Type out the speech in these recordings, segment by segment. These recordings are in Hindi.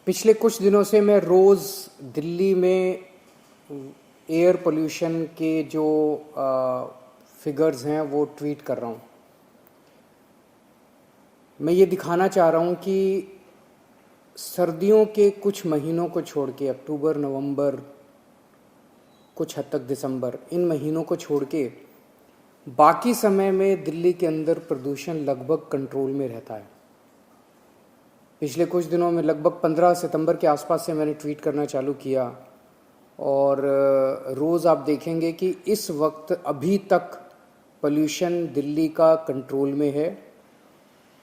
पिछले कुछ दिनों से मैं रोज़ दिल्ली में एयर पोल्यूशन के जो फिगर्स हैं वो ट्वीट कर रहा हूँ। मैं ये दिखाना चाह रहा हूँ कि सर्दियों के कुछ महीनों को छोड़ के अक्टूबर, नवंबर, कुछ हद तक दिसंबर, इन महीनों को छोड़ के बाकी समय में दिल्ली के अंदर प्रदूषण लगभग कंट्रोल में रहता है। पिछले कुछ दिनों में लगभग 15 सितंबर के आसपास से मैंने ट्वीट करना चालू किया और रोज़ आप देखेंगे कि इस वक्त अभी तक पोल्यूशन दिल्ली का कंट्रोल में है।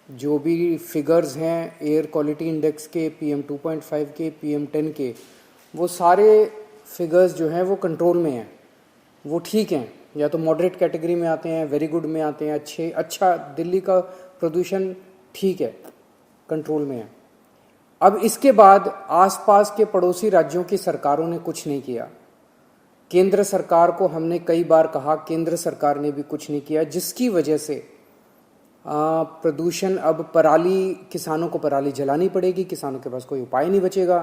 जो भी फिगर्स हैं एयर क्वालिटी इंडेक्स के, PM 2.5 के, PM 10 के, वो सारे फिगर्स जो हैं वो कंट्रोल में हैं, वो ठीक हैं, या तो मॉडरेट कैटेगरी में आते हैं, वेरी गुड में आते हैं, अच्छा दिल्ली का प्रदूषण ठीक है, कंट्रोल में है। अब इसके बाद आसपास के पड़ोसी राज्यों की सरकारों ने कुछ नहीं किया। केंद्र सरकार को हमने कई बार कहा, केंद्र सरकार ने भी कुछ नहीं किया, जिसकी वजह से प्रदूषण अब पराली, किसानों को पराली जलानी पड़ेगी, किसानों के पास कोई उपाय नहीं बचेगा।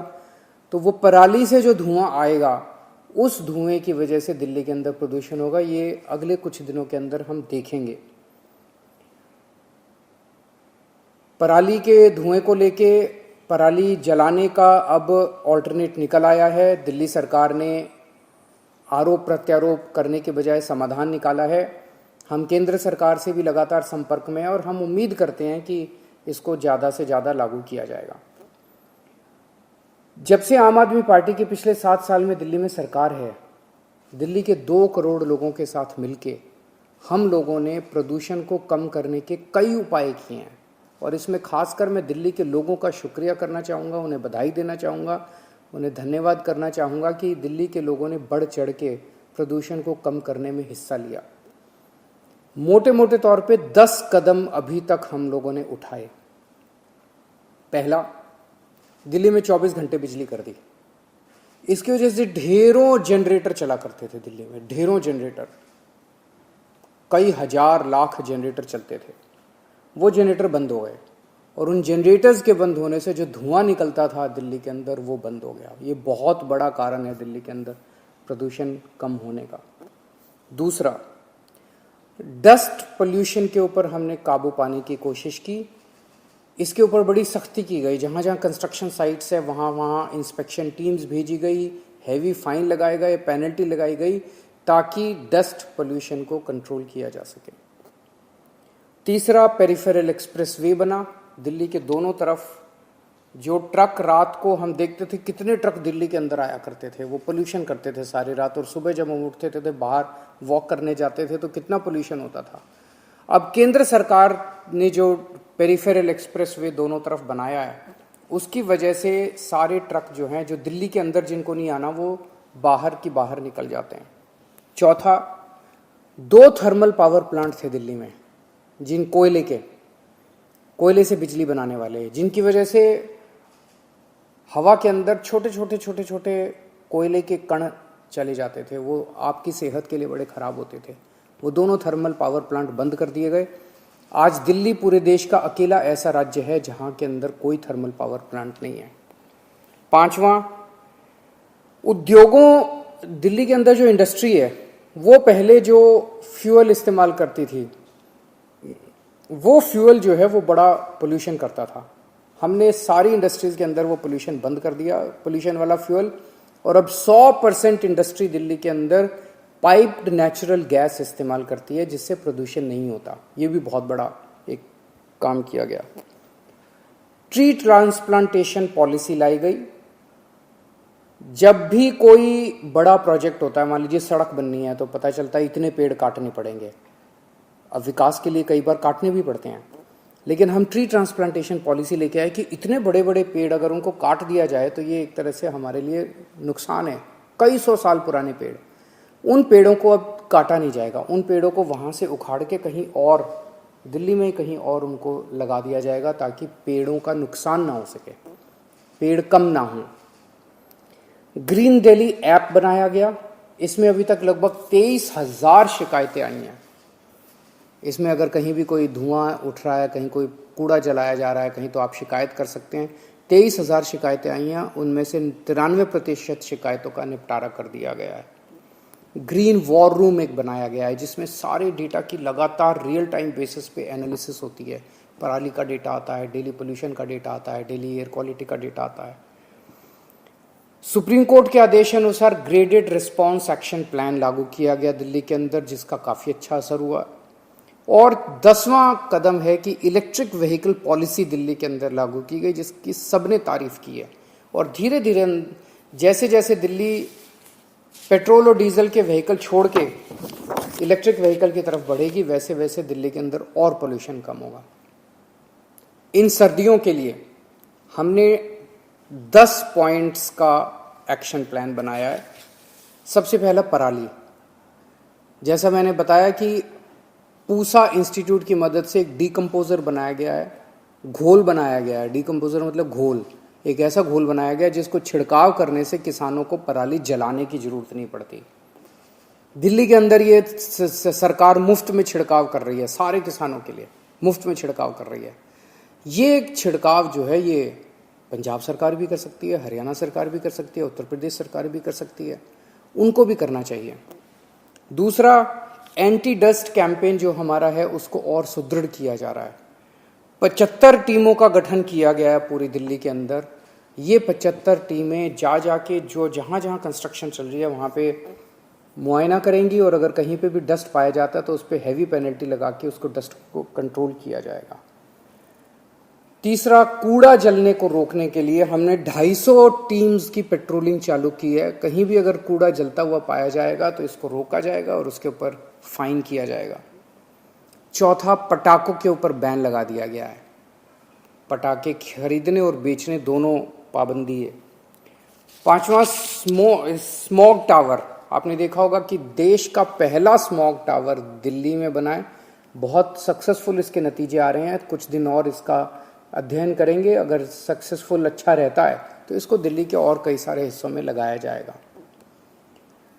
तो वो पराली से जो धुआं आएगा, उस धुएं की वजह से दिल्ली के अंदर प्रदूषण होगा। ये अगले कुछ दिनों के अंदर हम देखेंगे। पराली के धुएं को लेके पराली जलाने का अब ऑल्टरनेट निकल आया है। दिल्ली सरकार ने आरोप प्रत्यारोप करने के बजाय समाधान निकाला है। हम केंद्र सरकार से भी लगातार संपर्क में हैं और हम उम्मीद करते हैं कि इसको ज़्यादा से ज़्यादा लागू किया जाएगा। जब से आम आदमी पार्टी की पिछले 7 साल में दिल्ली में सरकार है, दिल्ली के 2 करोड़ लोगों के साथ मिलके हम लोगों ने प्रदूषण को कम करने के कई उपाय किए हैं। और इसमें खासकर मैं दिल्ली के लोगों का शुक्रिया करना चाहूँगा, उन्हें बधाई देना चाहूँगा, उन्हें धन्यवाद करना चाहूँगा कि दिल्ली के लोगों ने बढ़ चढ़ के प्रदूषण को कम करने में हिस्सा लिया। मोटे मोटे तौर पे 10 कदम अभी तक हम लोगों ने उठाए। पहला, दिल्ली में 24 घंटे बिजली कर दी। इसकी वजह से ढेरों जनरेटर चला करते थे दिल्ली में, ढेरों जनरेटर, कई हजार लाख जनरेटर चलते थे, वो जनरेटर बंद हो गए। और उन जनरेटर्स के बंद होने से जो धुआं निकलता था दिल्ली के अंदर, वो बंद हो गया। ये बहुत बड़ा कारण है दिल्ली के अंदर प्रदूषण कम होने का। दूसरा, डस्ट पोल्यूशन के ऊपर हमने काबू पाने की कोशिश की। इसके ऊपर बड़ी सख्ती की गई। जहाँ जहाँ कंस्ट्रक्शन साइट्स है वहाँ वहाँ इंस्पेक्शन टीम्स भेजी गई, हैवी फाइन लगाए गए, पेनल्टी लगाई गई, ताकि डस्ट पोल्यूशन को कंट्रोल किया जा सके। तीसरा, पेरिफेरल एक्सप्रेसवे बना। दिल्ली के दोनों तरफ जो ट्रक, रात को हम देखते थे कितने ट्रक दिल्ली के अंदर आया करते थे, वो पोल्यूशन करते थे सारी रात। और सुबह जब हम उठते थे बाहर वॉक करने जाते थे तो कितना पोल्यूशन होता था। अब केंद्र सरकार ने जो पेरिफेरल एक्सप्रेसवे दोनों तरफ बनाया है, उसकी वजह से सारे ट्रक जो हैं, जो दिल्ली के अंदर जिनको नहीं आना, वो बाहर की बाहर निकल जाते हैं। चौथा, 2 थर्मल पावर प्लांट थे दिल्ली में, जिन कोयले से बिजली बनाने वाले, जिनकी वजह से हवा के अंदर छोटे छोटे कोयले के कण चले जाते थे, वो आपकी सेहत के लिए बड़े खराब होते थे। वो दोनों थर्मल पावर प्लांट बंद कर दिए गए। आज दिल्ली पूरे देश का अकेला ऐसा राज्य है जहां के अंदर कोई थर्मल पावर प्लांट नहीं है। पांचवा, उद्योगों, दिल्ली के अंदर जो इंडस्ट्री है, वो पहले जो फ्यूल इस्तेमाल करती थी, वो फ्यूल जो है वो बड़ा पोल्यूशन करता था। हमने सारी इंडस्ट्रीज के अंदर वो पोल्यूशन बंद कर दिया, पोल्यूशन वाला फ्यूल। और अब 100% इंडस्ट्री दिल्ली के अंदर पाइप्ड नेचुरल गैस इस्तेमाल करती है, जिससे प्रदूषण नहीं होता। ये भी बहुत बड़ा एक काम किया गया। ट्री ट्रांसप्लांटेशन पॉलिसी लाई गई। जब भी कोई बड़ा प्रोजेक्ट होता है, मान लीजिए सड़क बननी है, तो पता चलता है इतने पेड़ काटने पड़ेंगे। अब विकास के लिए कई बार काटने भी पड़ते हैं, लेकिन हम ट्री ट्रांसप्लांटेशन पॉलिसी लेके आए कि इतने बड़े बड़े पेड़ अगर उनको काट दिया जाए तो ये एक तरह से हमारे लिए नुकसान है। कई 100 साल पुराने पेड़, उन पेड़ों को अब काटा नहीं जाएगा। उन पेड़ों को वहाँ से उखाड़ के कहीं और, दिल्ली में कहीं और उनको लगा दिया जाएगा, ताकि पेड़ों का नुकसान ना हो सके, पेड़ कम ना हो। ग्रीन दिल्ली ऐप बनाया गया। इसमें अभी तक लगभग 23,000 शिकायतें आई हैं। इसमें अगर कहीं भी कोई धुआं उठ रहा है, कहीं कोई कूड़ा जलाया जा रहा है कहीं, तो आप शिकायत कर सकते हैं। 23,000 शिकायतें आई हैं, उनमें से 93% शिकायतों का निपटारा कर दिया गया है। ग्रीन वॉर रूम एक बनाया गया है जिसमें सारे डेटा की लगातार रियल टाइम बेसिस पे एनालिसिस होती है। पराली का डेटा आता है, डेली पोल्यूशन का डेटा आता है, डेली एयर क्वालिटी का डेटा आता है। सुप्रीम कोर्ट के आदेश अनुसार ग्रेडेड रिस्पॉन्स एक्शन प्लान लागू किया गया दिल्ली के अंदर, जिसका काफ़ी अच्छा असर हुआ। और 10वां कदम है कि इलेक्ट्रिक व्हीकल पॉलिसी दिल्ली के अंदर लागू की गई, जिसकी सबने तारीफ की है। और धीरे धीरे जैसे जैसे दिल्ली पेट्रोल और डीजल के व्हीकल छोड़ के इलेक्ट्रिक व्हीकल की तरफ बढ़ेगी, वैसे वैसे दिल्ली के अंदर और पोल्यूशन कम होगा। इन सर्दियों के लिए हमने 10 पॉइंट्स का एक्शन प्लान बनाया है। सबसे पहला पराली। जैसा मैंने बताया कि पूसा इंस्टीट्यूट की मदद से एक डीकम्पोजर बनाया गया है, घोल बनाया गया है। डीकम्पोजर मतलब घोल, एक ऐसा घोल बनाया गया जिसको छिड़काव करने से किसानों को पराली जलाने की जरूरत नहीं पड़ती। दिल्ली के अंदर ये सरकार मुफ्त में छिड़काव कर रही है, सारे किसानों के लिए मुफ्त में छिड़काव कर रही है। ये छिड़काव जो है ये पंजाब सरकार भी कर सकती है, हरियाणा सरकार भी कर सकती है, उत्तर प्रदेश सरकार भी कर सकती है, उनको भी करना चाहिए। दूसरा, एंटी डस्ट कैंपेन जो हमारा है उसको और सुदृढ़ किया जा रहा है। 75 टीमों का गठन किया गया है पूरी दिल्ली के अंदर। ये 75 टीमें जाके जो जहाँ जहाँ कंस्ट्रक्शन चल रही है वहाँ पे मुआयना करेंगी, और अगर कहीं पे भी डस्ट पाया जाता है तो उस पर हैवी पेनल्टी लगा के उसको डस्ट को कंट्रोल किया जाएगा। तीसरा, कूड़ा जलने को रोकने के लिए हमने 250 टीम्स की पेट्रोलिंग चालू की है। कहीं भी अगर कूड़ा जलता हुआ पाया जाएगा तो इसको रोका जाएगा और उसके ऊपर फाइन किया जाएगा। चौथा, पटाखों के ऊपर बैन लगा दिया गया है। पटाखे खरीदने और बेचने दोनों पाबंदी है। पांचवा, स्मॉग टावर। आपने देखा होगा कि देश का पहला स्मॉग टावर दिल्ली में बना है। बहुत सक्सेसफुल इसके नतीजे आ रहे हैं। कुछ दिन और इसका अध्ययन करेंगे, अगर सक्सेसफुल अच्छा रहता है तो इसको दिल्ली के और कई सारे हिस्सों में लगाया जाएगा।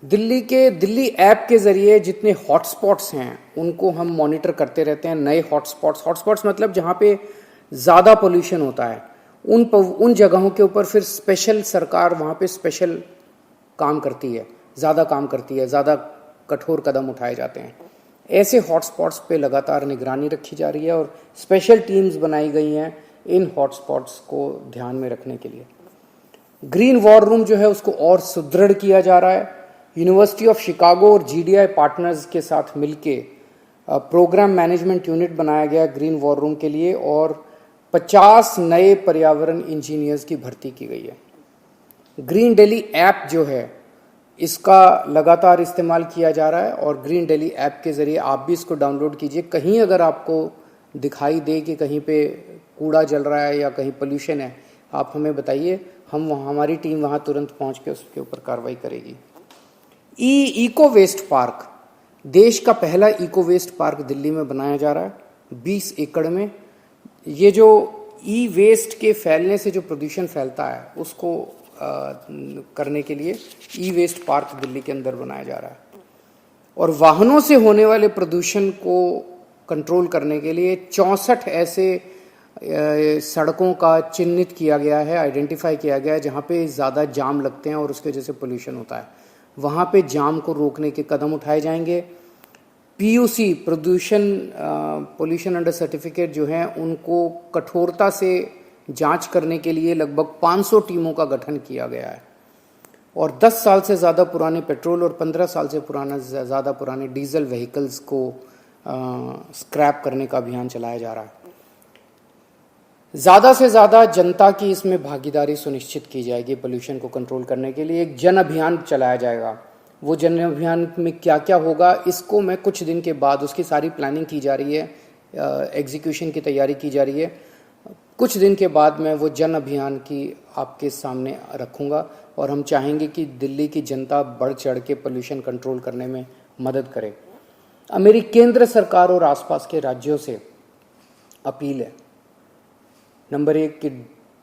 दिल्ली ऐप के जरिए जितने हॉटस्पॉट्स हैं उनको हम मॉनिटर करते रहते हैं। नए हॉटस्पॉट्स मतलब जहाँ पे ज़्यादा पोल्यूशन होता है उन जगहों के ऊपर फिर स्पेशल सरकार वहाँ पे स्पेशल काम करती है, ज़्यादा काम करती है, ज़्यादा कठोर कदम उठाए जाते हैं। ऐसे हॉटस्पॉट्स पे लगातार निगरानी रखी जा रही है और स्पेशल टीम्स बनाई गई हैं इन हॉटस्पॉट्स को ध्यान में रखने के लिए। ग्रीन वॉर रूम जो है उसको और सुदृढ़ किया जा रहा है। यूनिवर्सिटी ऑफ शिकागो और जीडीआई पार्टनर्स के साथ मिलके प्रोग्राम मैनेजमेंट यूनिट बनाया गया ग्रीन वॉर रूम के लिए, और 50 नए पर्यावरण इंजीनियर्स की भर्ती की गई है। ग्रीन दिल्ली ऐप जो है इसका लगातार इस्तेमाल किया जा रहा है, और ग्रीन दिल्ली ऐप के ज़रिए आप भी इसको डाउनलोड कीजिए। कहीं अगर आपको दिखाई दे कि कहीं पे कूड़ा जल रहा है या कहीं पोल्यूशन है, आप हमें बताइए, हमारी टीम वहाँ तुरंत पहुँच के उसके ऊपर कार्रवाई करेगी। इको वेस्ट पार्क, देश का पहला इको वेस्ट पार्क दिल्ली में बनाया जा रहा है 20 एकड़ में। ये जो ई वेस्ट के फैलने से जो प्रदूषण फैलता है उसको करने के लिए ई वेस्ट पार्क दिल्ली के अंदर बनाया जा रहा है। और वाहनों से होने वाले प्रदूषण को कंट्रोल करने के लिए 64 ऐसे सड़कों का चिन्हित किया गया है, आइडेंटिफाई किया गया है जहाँ पे ज़्यादा जाम लगते हैं और उसकी वजह से पोल्यूशन होता है। वहाँ पे जाम को रोकने के कदम उठाए जाएंगे। पीयूसी पोल्यूशन अंडर सर्टिफिकेट जो हैं उनको कठोरता से जांच करने के लिए लगभग 500 टीमों का गठन किया गया है, और 10 साल से ज़्यादा पुराने पेट्रोल और 15 साल से ज़्यादा पुराने डीजल व्हीकल्स को स्क्रैप करने का अभियान चलाया जा रहा है। ज़्यादा से ज़्यादा जनता की इसमें भागीदारी सुनिश्चित की जाएगी। पोल्यूशन को कंट्रोल करने के लिए एक जन अभियान चलाया जाएगा। वो जन अभियान में क्या क्या होगा इसको मैं कुछ दिन के बाद, उसकी सारी प्लानिंग की जा रही है, एग्जीक्यूशन की तैयारी की जा रही है। कुछ दिन के बाद मैं वो जन अभियान की आपके सामने रखूँगा, और हम चाहेंगे कि दिल्ली की जनता बढ़ चढ़ के पोल्यूशन कंट्रोल करने में मदद करे। अब मेरी केंद्र सरकार और आसपास के राज्यों से अपील है, नंबर 1 कि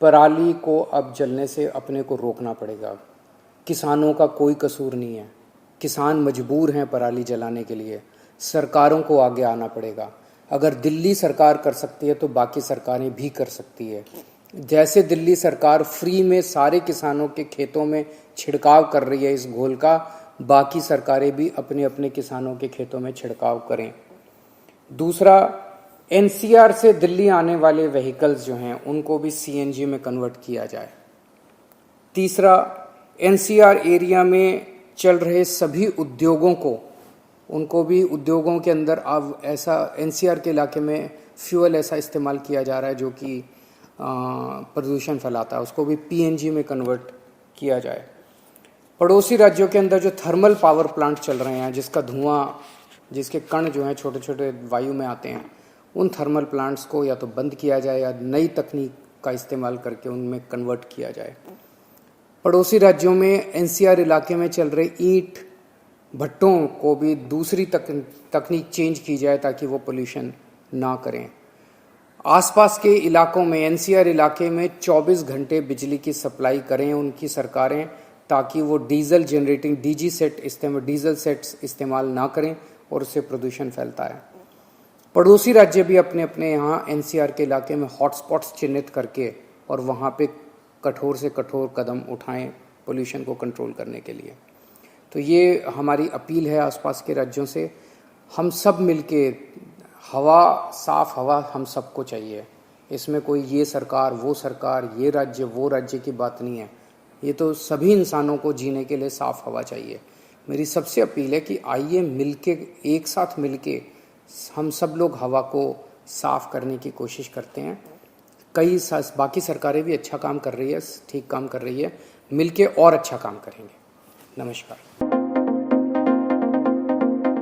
पराली को अब जलने से अपने को रोकना पड़ेगा। किसानों का कोई कसूर नहीं है, किसान मजबूर हैं पराली जलाने के लिए। सरकारों को आगे आना पड़ेगा। अगर दिल्ली सरकार कर सकती है तो बाकी सरकारें भी कर सकती है। जैसे दिल्ली सरकार फ्री में सारे किसानों के खेतों में छिड़काव कर रही है इस घोल का, बाकी सरकारें भी अपने अपने किसानों के खेतों में छिड़काव करें। दूसरा, एनसीआर से दिल्ली आने वाले व्हीकल्स जो हैं उनको भी सीएनजी में कन्वर्ट किया जाए। तीसरा, एनसीआर एरिया में चल रहे सभी उद्योगों को, उनको भी उद्योगों के अंदर अब ऐसा एनसीआर के इलाके में फ्यूल ऐसा इस्तेमाल किया जा रहा है जो कि प्रदूषण फैलाता है, उसको भी पीएनजी में कन्वर्ट किया जाए। पड़ोसी राज्यों के अंदर जो थर्मल पावर प्लांट चल रहे हैं, जिसका धुआं, जिसके कण जो हैं छोटे छोटे वायु में आते हैं, उन थर्मल प्लांट्स को या तो बंद किया जाए या नई तकनीक का इस्तेमाल करके उनमें कन्वर्ट किया जाए। पड़ोसी राज्यों में एनसीआर इलाके में चल रहे ईंट भट्टों को भी दूसरी तकनीक चेंज की जाए ताकि वो पोल्यूशन ना करें। आसपास के इलाकों में, एनसीआर इलाके में 24 घंटे बिजली की सप्लाई करें उनकी सरकारें, ताकि वो डीजल जनरेटिंग डीजल सेट्स इस्तेमाल ना करें और उससे प्रदूषण फैलता है। पड़ोसी राज्य भी अपने अपने यहाँ एनसीआर के इलाके में हॉटस्पॉट्स चिन्हित करके और वहाँ पे कठोर से कठोर कदम उठाएं पोल्यूशन को कंट्रोल करने के लिए। तो ये हमारी अपील है आसपास के राज्यों से। हम सब मिलके, हवा, साफ हवा हम सबको चाहिए। इसमें कोई ये सरकार, वो सरकार, ये राज्य, वो राज्य की बात नहीं है। ये तो सभी इंसानों को जीने के लिए साफ हवा चाहिए। मेरी सबसे अपील है कि आइए मिलके, एक साथ मिलके हम सब लोग हवा को साफ करने की कोशिश करते हैं। बाकी सरकारें भी अच्छा काम कर रही है, ठीक काम कर रही है, मिलके और अच्छा काम करेंगे। नमस्कार।